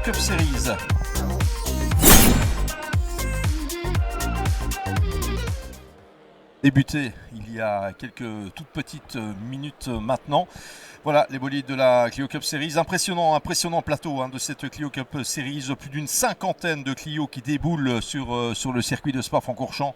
Cup Series. Débuté il y a quelques toutes petites minutes maintenant. Voilà les bolides de la Clio Cup Series. Impressionnant plateau de cette Clio Cup Series. Plus d'une cinquantaine de Clio qui déboulent sur le circuit de Spa-Francorchamps.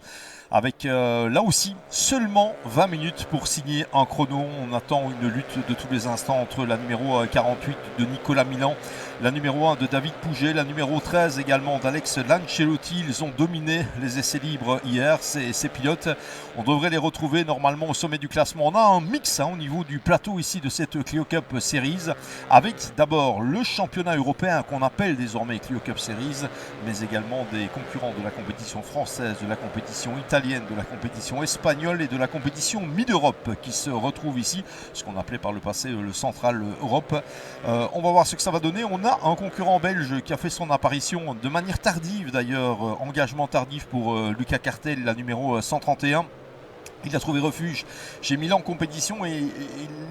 Avec là aussi seulement 20 minutes pour signer un chrono. On attend une lutte de tous les instants entre la numéro 48 de Nicolas Milan, la numéro 1 de David Pouget, la numéro 13 également d'Alex Lancelotti. Ils ont dominé les essais libres hier, ces pilotes. On devrait les retrouver normalement au sommet du classement. On a un mix au niveau du plateau ici de cette Clio Cup Series, avec d'abord le championnat européen qu'on appelle désormais Clio Cup Series, mais également des concurrents de la compétition française, de la compétition italienne, de la compétition espagnole et de la compétition Mid-Europe qui se retrouvent ici, ce qu'on appelait par le passé le Central Europe. On va voir ce que ça va donner. On a un concurrent belge qui a fait son apparition de manière tardive d'ailleurs, engagement tardif pour Lucas Cartel, la numéro 131. Il a trouvé refuge chez Milan Compétition et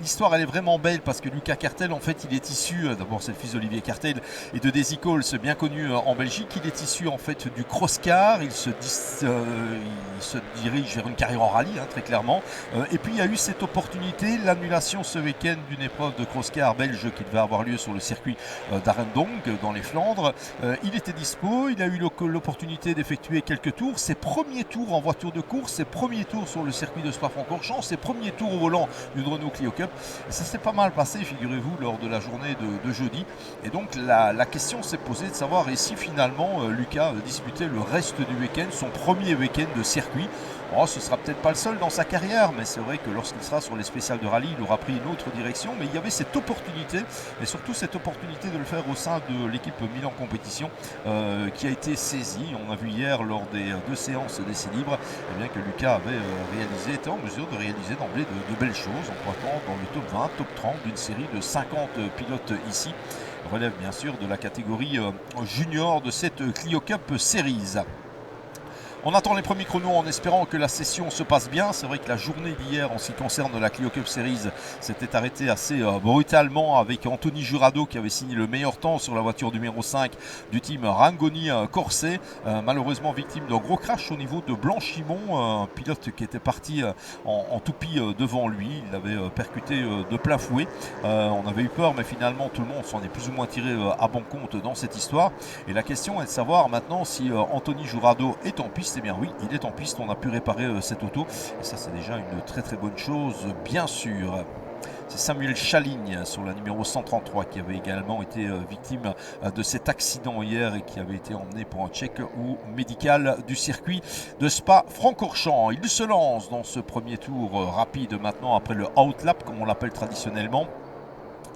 l'histoire elle est vraiment belle parce que Lucas Cartel en fait il est issu, d'abord c'est le fils d'Olivier Cartel et de Daisy Coles, bien connu en Belgique. Il est issu en fait du cross-car, il se dirige vers une carrière en rallye très clairement, et puis il y a eu cette opportunité, l'annulation ce week-end d'une épreuve de cross-car belge qui devait avoir lieu sur le circuit d'Arendonk dans les Flandres. Il était dispo, il a eu l'opportunité d'effectuer quelques tours, ses premiers tours en voiture de course, ses premiers tours sur le circuit de Spa-Francorchamps, ses premiers tours au volant d'une Renault Clio Cup. Et ça s'est pas mal passé, figurez-vous, lors de la journée de jeudi. Et donc la question s'est posée de savoir et si finalement Lucas disputait le reste du week-end, son premier week-end de circuit. Oh, ce sera peut-être pas le seul dans sa carrière, mais c'est vrai que lorsqu'il sera sur les spéciales de rallye, il aura pris une autre direction. Mais il y avait cette opportunité, et surtout cette opportunité de le faire au sein de l'équipe Milan Compétition qui a été saisie. On a vu hier lors des deux séances d'essais libres que Lucas était en mesure de réaliser d'emblée de belles choses en pointant dans le top 20, top 30 d'une série de 50 pilotes ici. Relève bien sûr de la catégorie junior de cette Clio Cup Series. On attend les premiers chronos en espérant que la session se passe bien. C'est vrai que la journée d'hier en ce qui concerne la Clio Cup Series s'était arrêtée assez brutalement avec Anthony Jurado qui avait signé le meilleur temps sur la voiture numéro 5 du team Rangoni Corset. Malheureusement victime d'un gros crash au niveau de Blanchimont, un pilote qui était parti en toupie devant lui. Il l'avait percuté de plein fouet. On avait eu peur mais finalement tout le monde s'en est plus ou moins tiré à bon compte dans cette histoire. Et la question est de savoir maintenant si Anthony Jurado est en piste. Eh bien oui, il est en piste, on a pu réparer cette auto et ça c'est déjà une très très bonne chose bien sûr. C'est Samuel Chaligne sur la numéro 133 qui avait également été victime de cet accident hier et qui avait été emmené pour un check ou médical du circuit de Spa-Francorchamps. Il se lance dans ce premier tour rapide maintenant après le outlap comme on l'appelle traditionnellement.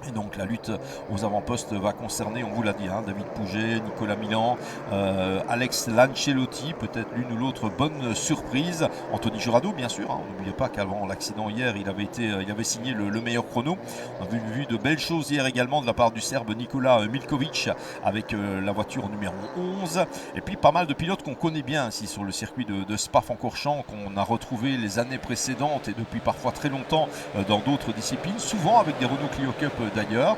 Et donc la lutte aux avant-postes va concerner, on vous l'a dit, David Pouget, Nicolas Milan, Alex Lancelotti, peut-être l'une ou l'autre bonne surprise. Anthony Jurado, bien sûr. N'oubliez pas qu'avant l'accident hier, il avait signé le meilleur chrono. On a vu de belles choses hier également de la part du Serbe Nikola Milkovic avec la voiture numéro 11. Et puis pas mal de pilotes qu'on connaît bien ici sur le circuit de Spa-Francorchamps, qu'on a retrouvé les années précédentes et depuis parfois très longtemps dans d'autres disciplines, souvent avec des Renault Clio Cup d'ailleurs.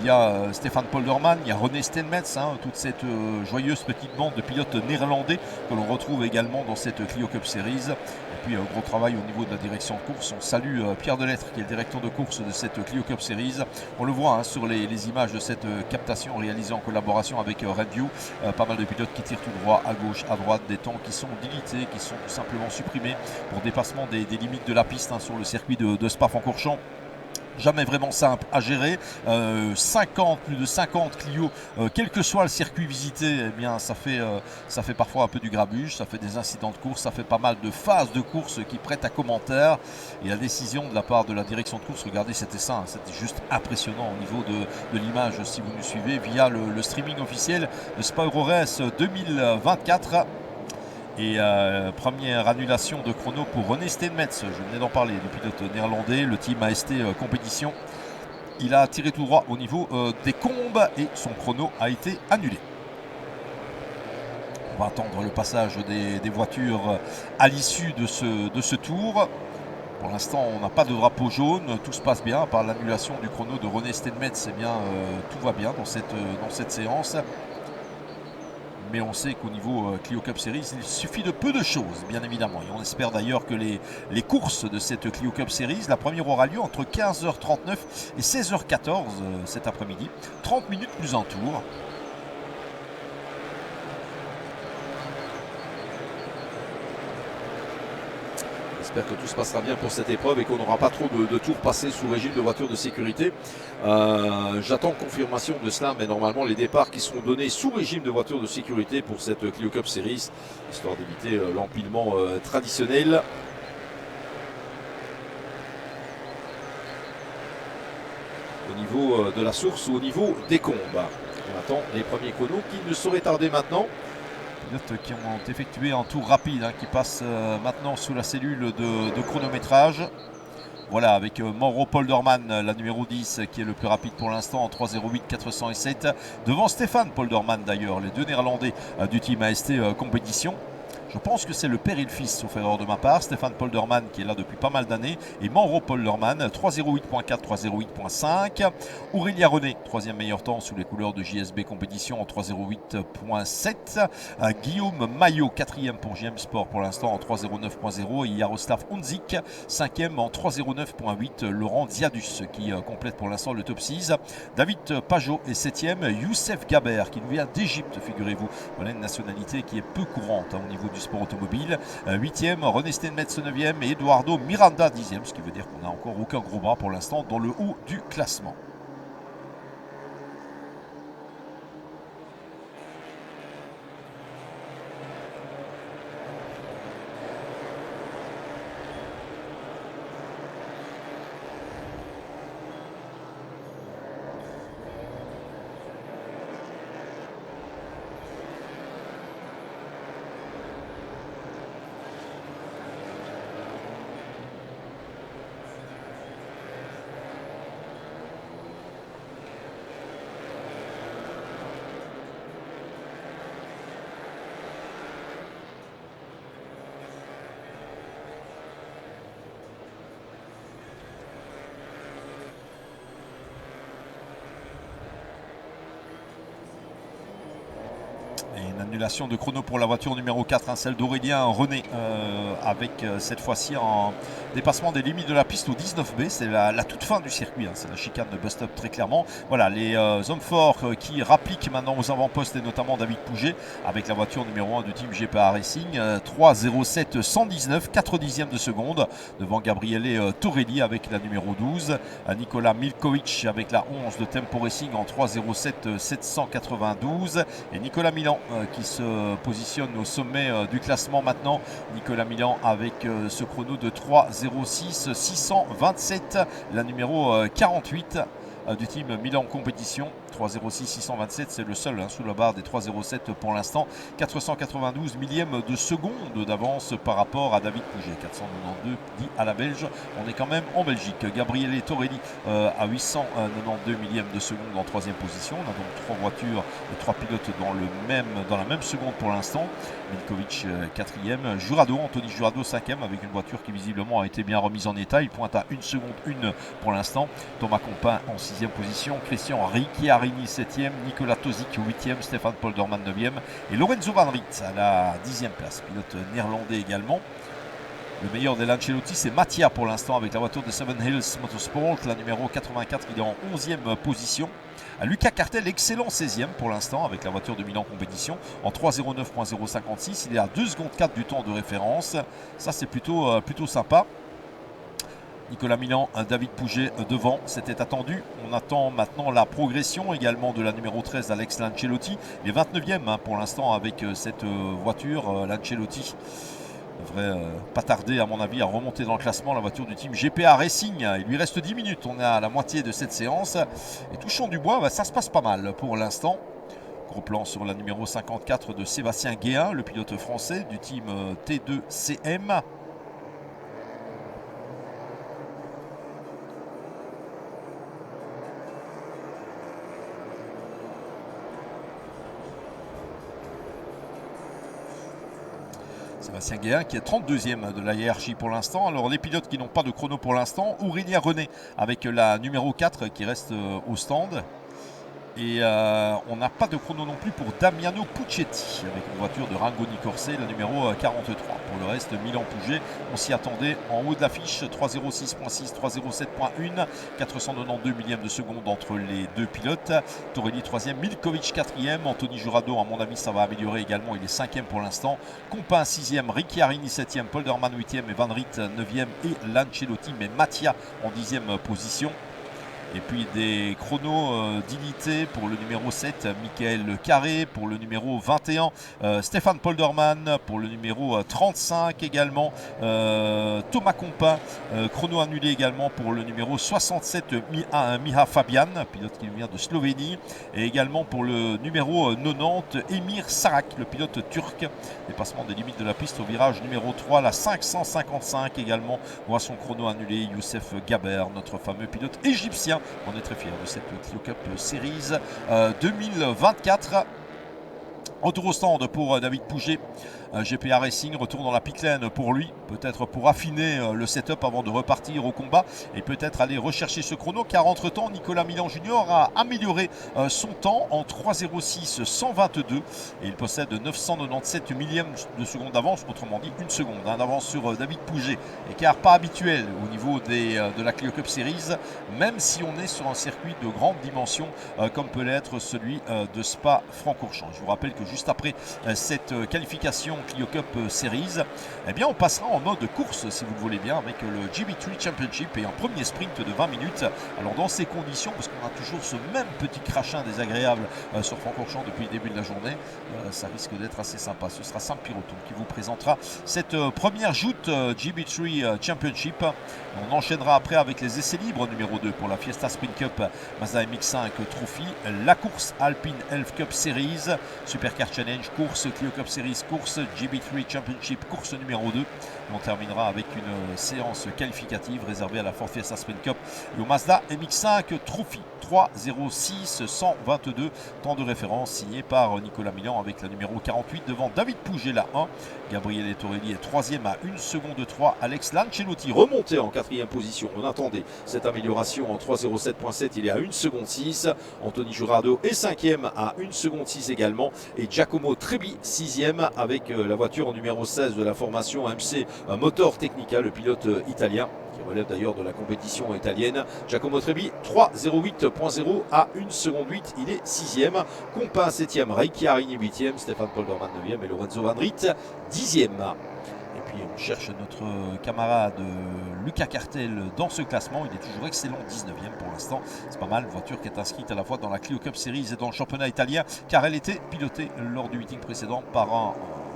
Il y a Stefan Polderman, il y a René Steenmetz, toute cette joyeuse petite bande de pilotes néerlandais que l'on retrouve également dans cette Clio Cup Series. Et puis gros travail au niveau de la direction de course. On salue Pierre Delettre qui est le directeur de course de cette Clio Cup Series. On le voit sur les images de cette captation réalisée en collaboration avec Redview. Pas mal de pilotes qui tirent tout droit, à gauche, à droite, des temps qui sont dilités, qui sont tout simplement supprimés pour dépassement des limites de la piste sur le circuit de Spa-Francorchamps. Jamais vraiment simple à gérer. Plus de 50 Clio, quel que soit le circuit visité, eh bien ça fait parfois un peu du grabuge, ça fait des incidents de course, ça fait pas mal de phases de course qui prêtent à commentaire. Et la décision de la part de la direction de course, regardez, c'était juste impressionnant au niveau de l'image si vous nous suivez via le streaming officiel de Spa Euro-Race 2024. Et première annulation de chrono pour René Steenmetz, je venais d'en parler, le pilote néerlandais, le team AST Compétition. Il a tiré tout droit au niveau des combes et son chrono a été annulé. va attendre le passage des voitures à l'issue de ce tour. Pour l'instant, on n'a pas de drapeau jaune, tout se passe bien, à part l'annulation du chrono de René Stenmetz, eh bien, tout va bien dans cette séance. Mais on sait qu'au niveau Clio Cup Series, il suffit de peu de choses, bien évidemment. Et on espère d'ailleurs que les courses de cette Clio Cup Series, la première aura lieu entre 15h39 et 16h14 cet après-midi. 30 minutes plus un tour. J'espère que tout se passera bien pour cette épreuve et qu'on n'aura pas trop de tours passés sous régime de voiture de sécurité. J'attends confirmation de cela, mais normalement les départs qui seront donnés sous régime de voiture de sécurité pour cette Clio Cup Series, histoire d'éviter l'empilement traditionnel. Au niveau de la source ou au niveau des combes. On attend les premiers chronos qui ne sauraient tarder maintenant. Pilotes qui ont effectué un tour rapide, qui passe maintenant sous la cellule de chronométrage. Voilà, avec Mauro Polderman, la numéro 10, qui est le plus rapide pour l'instant en 3.08 407. Devant Stéphane Polderman d'ailleurs, les deux Néerlandais du team AST Compétition. Je pense que c'est le père et le fils, sauf erreur de ma part. Stéphane Polderman qui est là depuis pas mal d'années. Et Mauro Polderman, 3.08.4, 3.08.5. Aurélia René, troisième meilleur temps sous les couleurs de JSB Compétition en 3.08.7. Guillaume Maillot, quatrième pour JM Sport pour l'instant en 3.09.0. Et Jaroslav Honzik, cinquième en 3.09.8. Laurent Ziadus qui complète pour l'instant le top 6. David Pajot est septième. Youssef Gaber qui nous vient d'Égypte, figurez-vous. Voilà une nationalité qui est peu courante au niveau du sport automobile. 8e, René Stenmetz 9e et Eduardo Miranda 10e, ce qui veut dire qu'on n'a encore aucun gros bras pour l'instant dans le haut du classement. Et une annulation de chrono pour la voiture numéro 4, celle d'Aurélien René, avec cette fois-ci en dépassement des limites de la piste au 19B. C'est la toute fin du circuit, c'est la chicane de bust-up très clairement. Voilà, les hommes forts qui rappliquent maintenant aux avant-postes et notamment David Pouget avec la voiture numéro 1 du team GPA Racing. 3.07 119, 4 dixièmes de seconde devant Gabriele Torelli avec la numéro 12. Nicolas Milkovic avec la 11 de Tempo Racing en 3.07 792. Et Nicolas Milan qui se positionne au sommet du classement maintenant. Nicolas Milan avec ce chrono de 3.06 627, la numéro 48 du team Milan Compétition. 3.06 627, c'est le seul sous la barre des 3.07 pour l'instant. 492 millièmes de seconde d'avance par rapport à David Pouget. 492 dit à la Belge. On est quand même en Belgique. Gabriele Torelli à 892 millièmes de seconde en troisième position. On a donc trois voitures et trois pilotes dans la même seconde pour l'instant. Milkovic quatrième. Jurado, Anthony Jurado cinquième avec une voiture qui visiblement a été bien remise en état. Il pointe à 1 seconde 1 pour l'instant. Thomas Compin en sixième position. Christian Ricciarini 7e, Nicolas Tozic 8e, Stéphane Polderman 9e et Lorenzo Van Riet à la 10e place, pilote néerlandais également. Le meilleur des Lancelotti, c'est Mattia pour l'instant avec la voiture de Seven Hills Motorsport, la numéro 84, il est en 11e position. Lucas Cartel, excellent 16e pour l'instant avec la voiture de Milan Compétition en 3.09.056. Il est à 2 secondes 4 du temps de référence. Ça, c'est plutôt sympa. Nicolas Milan, David Pouget devant, c'était attendu. On attend maintenant la progression également de la numéro 13, Alex Lancelotti. Il est 29e pour l'instant avec cette voiture. Lancelotti devrait pas tarder à mon avis à remonter dans le classement, la voiture du team GPA Racing. Il lui reste 10 minutes, on est à la moitié de cette séance. Et touchons du bois, ça se passe pas mal pour l'instant. Gros plan sur la numéro 54 de Sébastien Guéhin, le pilote français du team T2CM. Sébastien Guéhin qui est 32e de la hiérarchie pour l'instant. Alors les pilotes qui n'ont pas de chrono pour l'instant, Aurélien René avec la numéro 4 qui reste au stand. Et on n'a pas de chrono non plus pour Damiano Puccetti avec une voiture de Rangoni Corset, la numéro 43. Pour le reste, Milan Pouget, on s'y attendait en haut de l'affiche, 306.6, 307.1, 492 millièmes de seconde entre les deux pilotes. Torelli 3e, Milkovic 4e, Anthony Jurado, à mon avis ça va améliorer également, il est 5e pour l'instant. Compin 6e, Ricciarini 7e, Polderman 8e et Van Riet 9e et Lancelotti, mais Mattia en 10e position. Et puis des chronos d'unité pour le numéro 7, Michael Carré, pour le numéro 21, Stéphane Polderman, pour le numéro 35 également, Thomas Compin, chrono annulé également pour le numéro 67, Miha Fabian, pilote qui vient de Slovénie, et également pour le numéro 90, Emir Sarak, le pilote turc. Dépassement des limites de la piste au virage numéro 3, la 555 également, voit son chrono annulé, Youssef Gaber, notre fameux pilote égyptien. On est très fiers de cette Clio Cup Series 2024. Retour au stand pour David Pouget. GPA Racing, retour dans la pit lane pour lui, peut-être pour affiner le setup avant de repartir au combat et peut-être aller rechercher ce chrono, car entre-temps Nicolas Milan Junior a amélioré son temps en 3,06 122 et il possède 997 millièmes de seconde d'avance, autrement dit une seconde d'avance sur David Pouget, écart pas habituel au niveau de la Clio Cup Series, même si on est sur un circuit de grande dimension comme peut l'être celui de Spa-Francorchamps. Je vous rappelle que juste après cette qualification Clio Cup Series, eh bien on passera en mode course si vous le voulez bien avec le GB3 Championship et un premier sprint de 20 minutes. Alors dans ces conditions, parce qu'on a toujours ce même petit crachin désagréable sur Francorchamps depuis le début de la journée, ça risque d'être assez sympa. Ce sera Saint-Piroton qui vous présentera cette première joute GB3 Championship. On enchaînera après avec les essais libres numéro 2 pour la Fiesta Sprint Cup Mazda MX-5 Trophy, la course Alpine Elf Cup Series, Supercar Challenge course, Clio Cup Series course, GB3 Championship course numéro 2. Et on terminera avec une séance qualificative réservée à la Ford Fiesta Sprint Cup et au Mazda MX-5 Trophy. 3,06 122, temps de référence signé par Nicolas Milan avec la numéro 48 devant David Pouget la 1. Gabriele Torelli est 3e à 1 seconde 3. Alex Lancelotti remonté en 4e position. On attendait cette amélioration en 3,07.7. Il est à 1 seconde 6. Anthony Jurado est 5e à 1 seconde 6 également. Et Giacomo Trebi 6e avec la voiture numéro 16 de la formation MC Motor Technica, le pilote italien qui relève d'ailleurs de la compétition italienne. Giacomo Trebi 3,08.0 à 1 seconde 8. Il est 6e. Compin 7e. Ricciarini 8e. Stéphane Polderman 9e. Et Lorenzo Van Riet 10e. Et puis on cherche notre camarade Lucas Cartel dans ce classement. Il est toujours excellent, 19e pour l'instant. C'est pas mal, une voiture qui est inscrite à la fois dans la Clio Cup Series et dans le championnat italien, car elle était pilotée lors du meeting précédent par un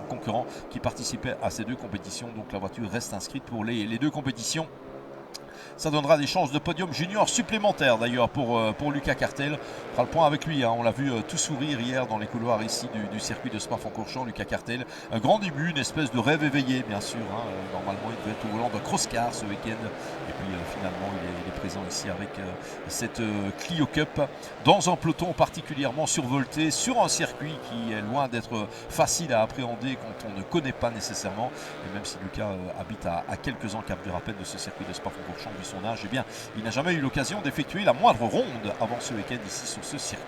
concurrent qui participait à ces deux compétitions. Donc la voiture reste inscrite pour les deux compétitions. Ça donnera des chances de podium junior supplémentaires d'ailleurs pour Lucas Cartel. On fera le point avec lui, hein. On l'a vu tout sourire hier dans les couloirs ici du circuit de Spa-Francorchamps. Lucas Cartel, un grand début, une espèce de rêve éveillé bien sûr, hein. Normalement il devait être au volant d'un cross-car ce week-end et puis finalement il est présent ici avec cette Clio Cup dans un peloton particulièrement survolté sur un circuit qui est loin d'être facile à appréhender quand on ne connaît pas nécessairement, et même si Lucas habite à quelques encablures à peine de ce circuit de Spa-Francorchamps vu son âge, eh bien il n'a jamais eu l'occasion d'effectuer la moindre ronde avant ce week-end ici sur ce circuit.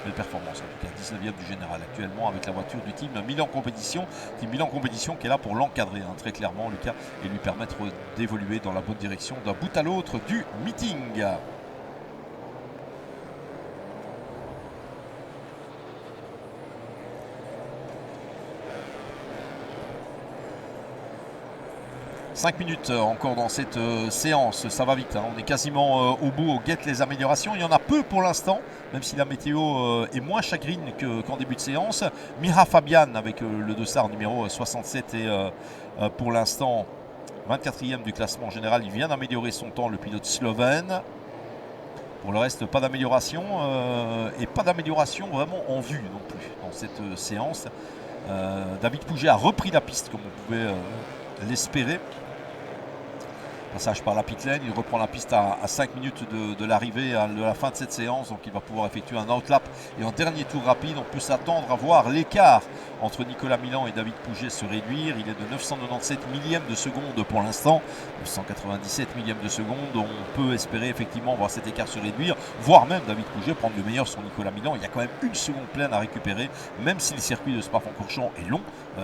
Belle performance en tout cas, 19e du général actuellement avec la voiture du team Milan Compétition. Team Milan Compétition qui est là pour l'encadrer, hein, très clairement Lucas, et lui permettre d'évoluer dans la bonne direction d'un bout à l'autre du meeting. Cinq minutes encore dans cette séance, ça va vite, hein. On est quasiment au bout, on guette les améliorations. Il y en a peu pour l'instant, même si la météo est moins chagrine qu'en début de séance. Miha Fabian avec le dossard numéro 67 et pour l'instant 24e du classement général. Il vient d'améliorer son temps, le pilote slovène. Pour le reste, pas d'amélioration et pas d'amélioration vraiment en vue non plus dans cette séance. David Pouget a repris la piste comme on pouvait l'espérer. Passage par la pit lane, il reprend la piste à 5 minutes de l'arrivée, de la fin de cette séance, donc il va pouvoir effectuer un outlap et un dernier tour rapide. On peut s'attendre à voir l'écart entre Nicolas Milan et David Pouget se réduire. Il est de 997 millièmes de seconde pour l'instant, 997 millièmes de seconde. On peut espérer effectivement voir cet écart se réduire, voire même David Pouget prendre le meilleur sur Nicolas Milan. Il y a quand même une seconde pleine à récupérer, même si le circuit de Spa-Francorchamps est long,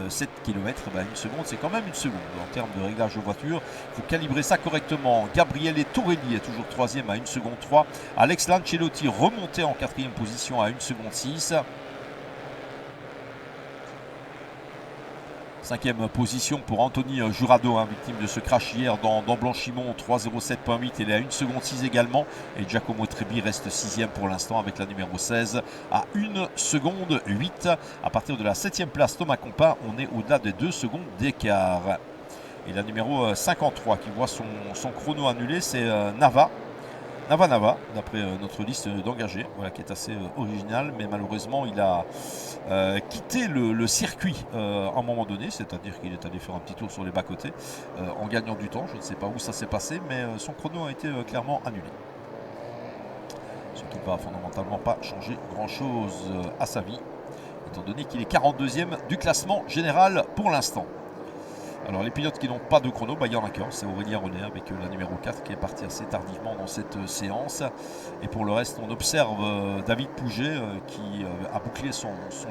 7 km, une seconde c'est quand même une seconde. En termes de réglage de voiture, il faut calibrer ça correctement. Gabriele Torelli est toujours troisième à 1 seconde 3. Alex Lancelotti remonté en quatrième position à 1 seconde 6. Cinquième position pour Anthony Jurado, victime de ce crash hier dans Blanchimont, 3.07.8, il est à 1 seconde 6 également. Et Giacomo Trebi reste sixième pour l'instant avec la numéro 16 à 1 seconde 8. À partir de la 7e place, Thomas Compin, on est au-delà des 2 secondes d'écart. Et la numéro 53 qui voit son chrono annulé, c'est Nava, d'après notre liste d'engagés, voilà, qui est assez original, mais malheureusement il a quitté le circuit à un moment donné, c'est-à-dire qu'il est allé faire un petit tour sur les bas-côtés en gagnant du temps. Je ne sais pas où ça s'est passé, mais son chrono a été clairement annulé. Surtout pas fondamentalement pas changer grand-chose à sa vie, étant donné qu'il est 42e du classement général pour l'instant. Alors les pilotes qui n'ont pas de chrono, il y en a qu'un, c'est Aurélien René avec la numéro 4 qui est parti assez tardivement dans cette séance. Et pour le reste, on observe David Pouget qui a bouclé son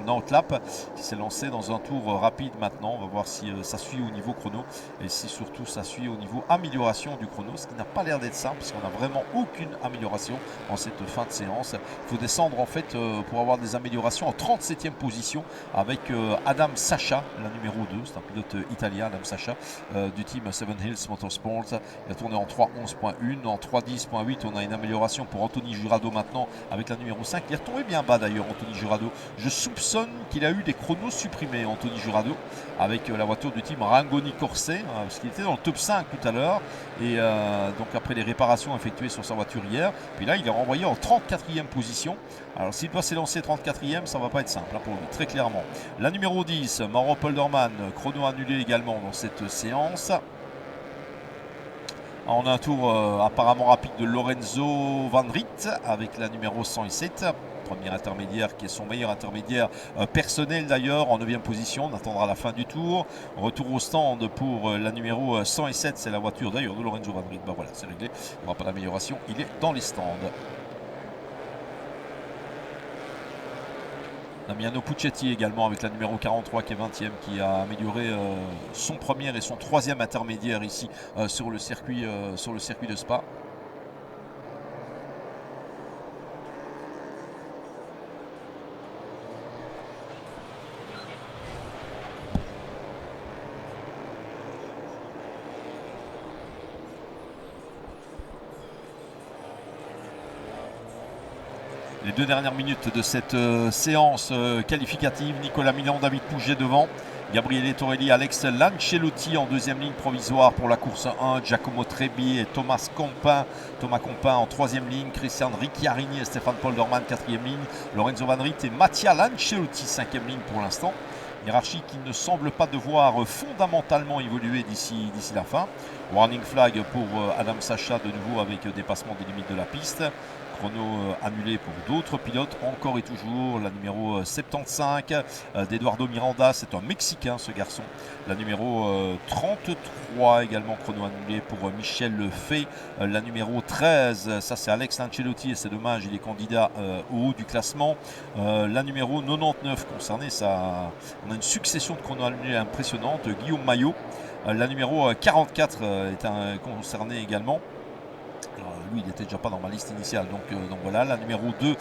outlap, qui s'est lancé dans un tour rapide maintenant. On va voir si ça suit au niveau chrono et si surtout ça suit au niveau amélioration du chrono, ce qui n'a pas l'air d'être simple parce qu'on n'a vraiment aucune amélioration en cette fin de séance. Il faut descendre en fait pour avoir des améliorations en 37e position avec Adam Sacha, la numéro 2, c'est un pilote italien, Adam Sacha du team Seven Hills Motorsport. Il a tourné en 3.11.1, en 3.10.8 on a une amélioration pour Anthony Jurado maintenant avec la numéro 5. Il est retombé bien bas d'ailleurs Anthony Jurado. Je soupçonne qu'il a eu des chronos supprimés Anthony Jurado avec la voiture du team Rangoni Corset, parce qu'il était dans le top 5 tout à l'heure et donc après les réparations effectuées sur sa voiture hier, puis là il est renvoyé en 34e position. Alors s'il doit s'élancer 34e, ça va pas être simple pour lui, très clairement. La numéro 10, Mauro Polderman, chrono annulé également dans cette séance. On a un tour apparemment rapide de Lorenzo Van Riet avec la numéro 107. Premier intermédiaire qui est son meilleur intermédiaire personnel d'ailleurs, en 9e position. On attendra la fin du tour. Retour au stand pour la numéro 107, c'est la voiture d'ailleurs de Lorenzo Van Riet. Voilà, c'est réglé, il n'y aura pas d'amélioration, il est dans les stands. Damiano Puccetti également avec la numéro 43 qui est 20e, qui a amélioré son premier et son troisième intermédiaire ici sur le circuit de Spa. Les 2 dernières minutes de cette séance qualificative, Nicolas Milan, David Pouget devant, Gabriele Torelli, Alex Lancelotti en deuxième ligne provisoire pour la course 1, Giacomo Trebi et Thomas Compin en troisième ligne, Christian Ricciarini et Stéphane Polderman quatrième ligne, Lorenzo Van Riet et Mattia Lancelotti cinquième ligne pour l'instant. Hiérarchie qui ne semble pas devoir fondamentalement évoluer d'ici la fin. Warning flag pour Adam Sacha de nouveau avec dépassement des limites de la piste. Chrono annulé pour d'autres pilotes, encore et toujours la numéro 75 d'Eduardo Miranda, c'est un Mexicain ce garçon. La numéro 33 également, chrono annulé pour Michel Lefay. La numéro 13, ça c'est Alex Lancelotti et c'est dommage, il est candidat au haut du classement. La numéro 99 concernée, ça, on a une succession de chrono annulés impressionnante, Guillaume Maillot. La numéro 44 est concerné également. Lui, il n'était déjà pas dans ma liste initiale, donc voilà. La numéro 2,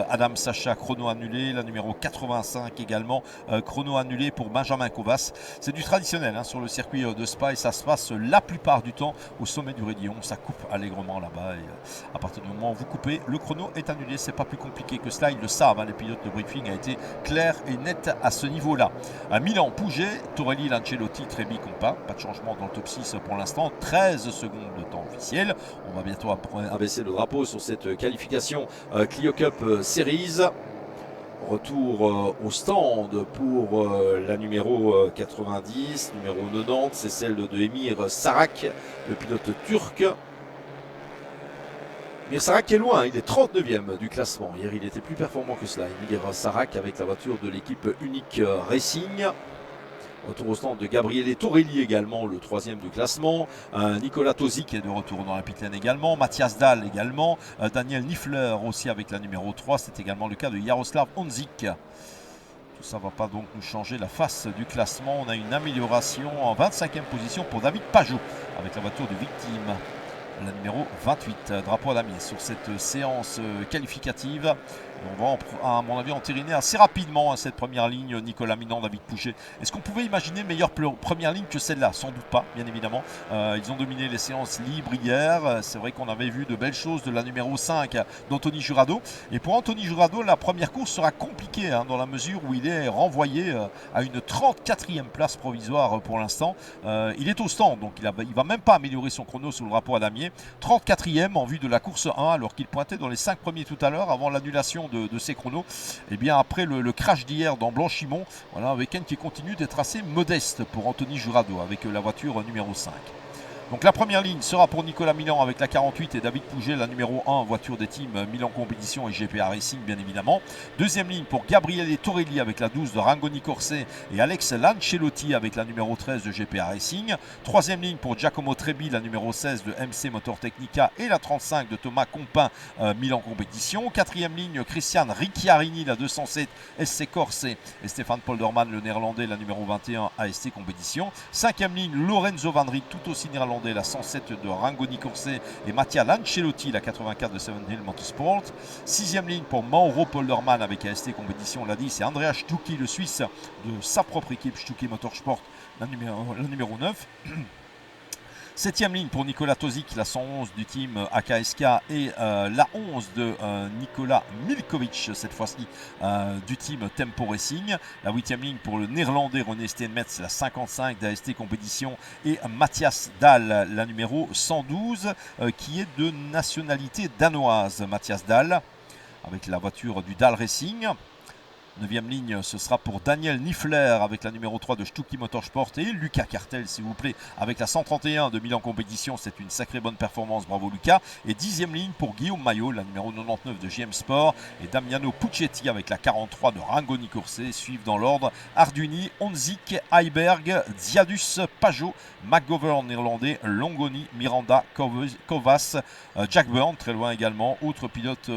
Adam Sacha, chrono annulé. La numéro 85 également, chrono annulé pour Benjamin Covas. C'est du traditionnel sur le circuit de Spa et ça se passe la plupart du temps au sommet du raidillon. Ça coupe allègrement là-bas et à partir du moment où vous coupez, le chrono est annulé. C'est pas plus compliqué que cela, ils le savent. Les pilotes de briefing a été clair et net à ce niveau-là. À Milan, Pouget, Torelli, Lancelotti, Trebi, Compin. Pas de changement dans le top 6 pour l'instant. 13 secondes de temps officiel. On va bientôt abaisser le drapeau sur cette qualification Clio Cup Series. Retour au stand pour la numéro 90, numéro 90, c'est celle de Emir Sarak, le pilote turc. Emir Sarak est loin, il est 39e du classement. Hier, il était plus performant que cela. Emir Sarak avec la voiture de l'équipe Unique Racing. Retour au stand de Gabriele Torelli également, le 3e du classement. Nicolas Tosi qui est de retour dans la pit lane également. Mathias Dahl également. Daniel Niffler aussi avec la numéro 3. C'est également le cas de Jaroslav Honzik. Tout ça ne va pas donc nous changer la face du classement. On a une amélioration en 25e position pour David Pajot avec la voiture de victime. La numéro 28, drapeau à damier sur cette séance qualificative. On va, à mon avis, entériner assez rapidement cette première ligne. Nicolas Minand, David Pouget. Est-ce qu'on pouvait imaginer une meilleure première ligne que celle-là? Sans doute pas, bien évidemment. Ils ont dominé les séances libres hier. C'est vrai qu'on avait vu de belles choses de la numéro 5 d'Anthony Jurado. Et pour Anthony Jurado, la première course sera compliquée dans la mesure où il est renvoyé à une 34e place provisoire pour l'instant. Il est au stand, donc il ne va même pas améliorer son chrono sous le drapeau à damier. 34e en vue de la course 1, alors qu'il pointait dans les 5 premiers tout à l'heure avant l'annulation de ses chronos. Et bien après le crash d'hier dans Blanchimont, voilà un week-end qui continue d'être assez modeste pour Anthony Jurado avec la voiture numéro 5. Donc la première ligne sera pour Nicolas Milan avec la 48 et David Pouget, la numéro 1, voiture des teams Milan Compétition et GPA Racing bien évidemment. Deuxième ligne pour Gabriele Torelli avec la 12 de Rangoni Corset et Alex Lancelotti avec la numéro 13 de GPA Racing. Troisième ligne pour Giacomo Trebi, la numéro 16 de MC Motor Technica et la 35 de Thomas Compin, Milan Compétition. Quatrième ligne, Christian Ricciarini, la 207 SC Corset et Stéphane Polderman, le néerlandais, la numéro 21 AST Compétition. Cinquième ligne, Lorenzo Van Riet, tout aussi néerlandais, la 107 de Rangoni Corset et Mattia Lancelotti, la 84 de Seven Hill Motorsport. Sixième ligne pour Mauro Polderman avec AST Compétition, l'a dit, c'est Andrea Stucchi, le Suisse de sa propre équipe Stucchi Motorsport, la numéro 9. Septième ligne pour Nicolas Tozic, la 111 du team AKSK et la 11 de Nicolas Milkovic, cette fois-ci du team Tempo Racing. La huitième ligne pour le néerlandais René Steenmetz, la 55 d'AST Compétition et Mathias Dahl, la numéro 112 qui est de nationalité danoise. Mathias Dahl avec la voiture du Dahl Racing. 9e ligne, ce sera pour Daniel Niffler avec la numéro 3 de Stucchi Motorsport et Lucas Cartel, s'il vous plaît, avec la 131 de Milan Compétition. C'est une sacrée bonne performance, bravo Lucas. Et 10e ligne pour Guillaume Maillot, la numéro 99 de JM Sport et Damiano Puccetti avec la 43 de Rangoni Corset. Suivent dans l'ordre Arduini, Honzik, Heiberg, Ziadus, Pajot, McGovern néerlandais, Longoni, Miranda, Kovas, Jack Byrne, très loin également, autre pilote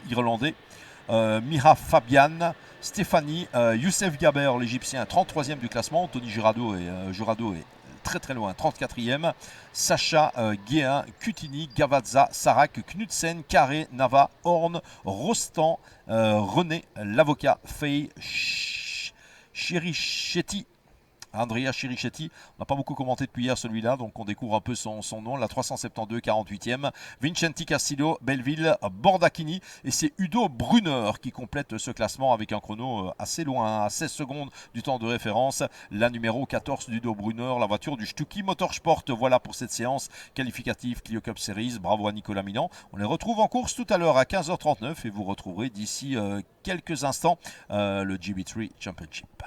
irlandais. Mira Fabian, Stéphanie, Youssef Gaber, l'Égyptien, 33e du classement. Anthony Jurado est très très loin, 34e. Sacha, Guéhin, Cutini, Gavazza, Sarak, Knudsen, Carré, Nava, Horn, Rostand, René, l'avocat, Fay, Chirichetti. Andrea Chirichetti, on n'a pas beaucoup commenté depuis hier celui-là, donc on découvre un peu son nom, la 372, 48e. Vincenti Castillo, Belleville, Bordacchini, et c'est Udo Brunner qui complète ce classement avec un chrono assez loin, à 16 secondes du temps de référence. La numéro 14 d'Udo Brunner, la voiture du Stucchi Motorsport. Voilà pour cette séance qualificative Clio Cup Series. Bravo à Nicolas Milan. On les retrouve en course tout à l'heure à 15h39 et vous retrouverez d'ici quelques instants le GB3 Championship.